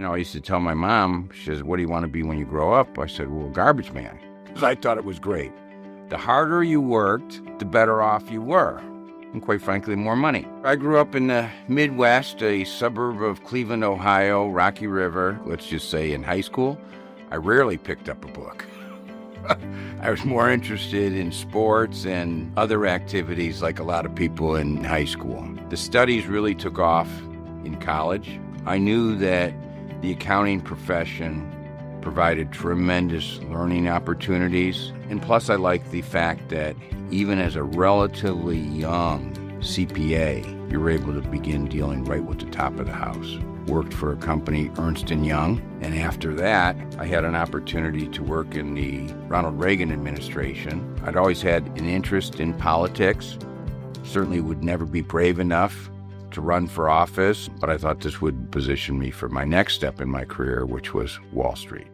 I used to tell my mom, she says, what do you want to be when you grow up? I said, well, a garbage man, because I thought it was great. The harder you worked, the better off you were, and quite frankly, more money. I grew up in the Midwest, a suburb of Cleveland, Ohio, Rocky River. Let's just say in high school, I rarely picked up a book. I was more interested in sports and other activities like a lot of people in high school. The studies really took off in college. I knew that the accounting profession provided tremendous learning opportunities. And plus, I liked the fact that even as a relatively young CPA, you were able to begin dealing right with the top of the house. Worked for a company, Ernst & Young, and after that, I had an opportunity to work in the Ronald Reagan administration. I'd always had an interest in politics, certainly would never be brave enough to run for office, but I thought this would position me for my next step in my career, which was Wall Street.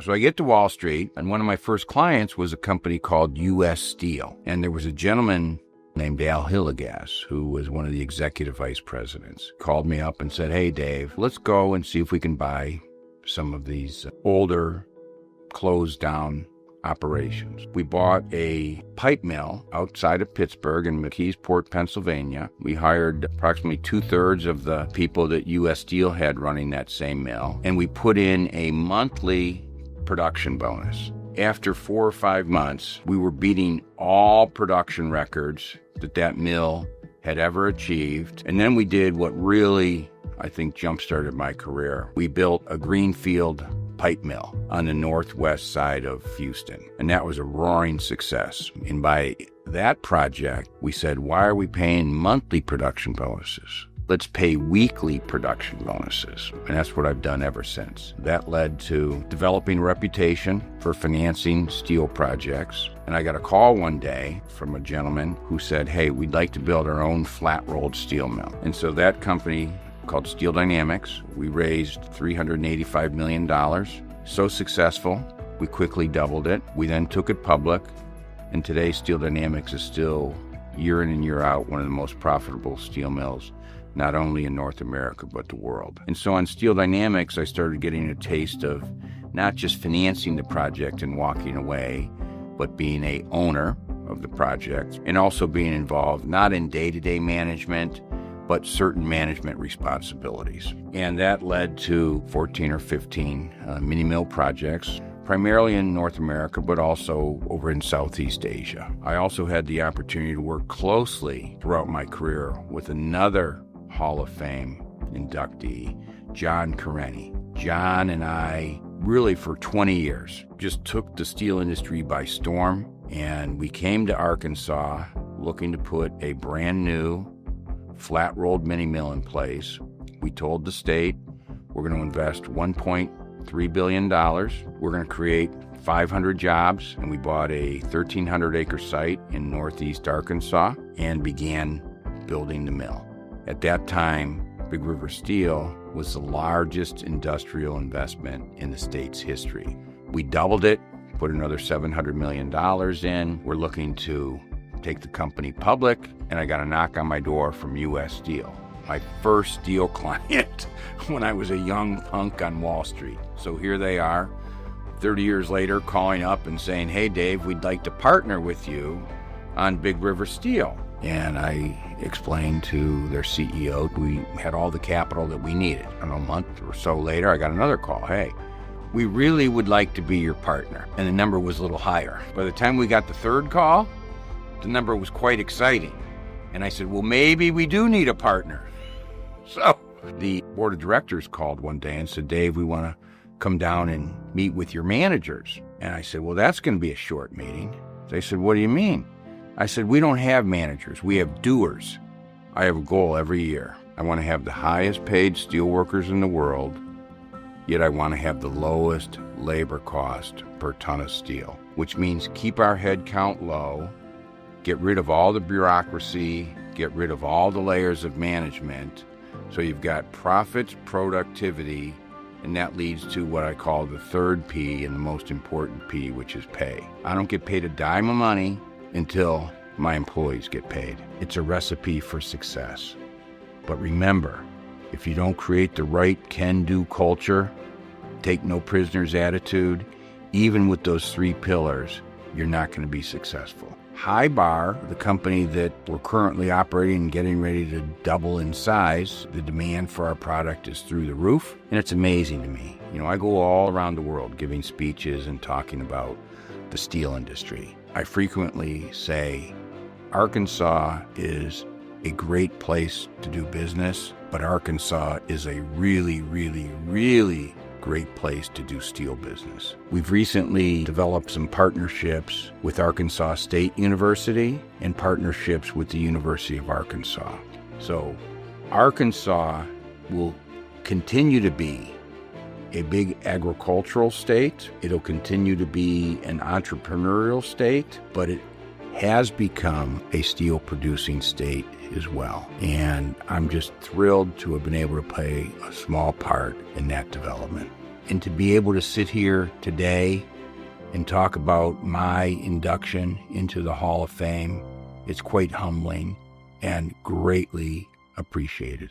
So I get to Wall Street, and one of my first clients was a company called U.S. Steel, and there was a gentleman named Al Hillegas, who was one of the executive vice presidents, called me up and said, hey, Dave, let's go and see if we can buy some of these older, closed-down operations. We bought a pipe mill outside of Pittsburgh in McKeesport, Pennsylvania. We hired approximately 2/3 of the people that U.S. Steel had running that same mill, and we put in a monthly production bonus. After 4 or 5 months, we were beating all production records that mill had ever achieved. And then we did what really, I think, jump-started my career. We built a greenfield pipe mill on the northwest side of Houston. And that was a roaring success. And by that project, we said, why are we paying monthly production bonuses? Let's pay weekly production bonuses. And that's what I've done ever since. That led to developing a reputation for financing steel projects. And I got a call one day from a gentleman who said, hey, we'd like to build our own flat-rolled steel mill. And so that company, called Steel Dynamics, we raised $385 million. So successful, we quickly doubled it. We then took it public. And today, Steel Dynamics is still, year in and year out, one of the most profitable steel mills, not only in North America, but the world. And so on Steel Dynamics, I started getting a taste of not just financing the project and walking away, but being an owner of the project and also being involved not in day-to-day management, but certain management responsibilities. And that led to 14 or 15 mini mill projects, primarily in North America, but also over in Southeast Asia. I also had the opportunity to work closely throughout my career with another Hall of Fame inductee, John Careni. John and I really for 20 years just took the steel industry by storm, and we came to Arkansas looking to put a brand new flat-rolled mini mill in place. We told the state we're going to invest $1.3 billion. We're going to create 500 jobs, and we bought a 1,300-acre site in northeast Arkansas and began building the mill. At that time, Big River Steel was the largest industrial investment in the state's history. We doubled it, put another $700 million in. We're looking to take the company public, and I got a knock on my door from U.S. Steel, my first steel client when I was a young punk on Wall Street. So here they are, 30 years later, calling up and saying, hey, Dave, we'd like to partner with you on Big River Steel. And I explained to their CEO we had all the capital that we needed. And a month or so later, I got another call. Hey, we really would like to be your partner. And the number was a little higher. By the time we got the third call, the number was quite exciting. And I said, well, maybe we do need a partner. So the board of directors called one day and said, Dave, we want to come down and meet with your managers. And I said, well, that's going to be a short meeting. They said, what do you mean? I said, we don't have managers. We have doers. I have a goal every year. I want to have the highest paid steel workers in the world, yet I want to have the lowest labor cost per ton of steel, which means keep our head count low, get rid of all the bureaucracy, get rid of all the layers of management, so you've got profits, productivity, and that leads to what I call the third P and the most important P, which is pay. I don't get paid a dime of money until my employees get paid. It's a recipe for success. But remember, If you don't create the right can-do culture, take no prisoners attitude, even with those 3 pillars, you're not going to be successful. High Bar, the company that we're currently operating and getting ready to double in size, the demand for our product is through the roof, and it's amazing to me. I go all around the world giving speeches and talking about the steel industry. I frequently say, Arkansas is a great place to do business, but Arkansas is a really, really, really great place to do steel business. We've recently developed some partnerships with Arkansas State University and partnerships with the University of Arkansas. So Arkansas will continue to be a big agricultural state. It'll continue to be an entrepreneurial state, but it has become a steel producing state as well. And I'm just thrilled to have been able to play a small part in that development. And to be able to sit here today and talk about my induction into the Hall of Fame, it's quite humbling and greatly appreciated.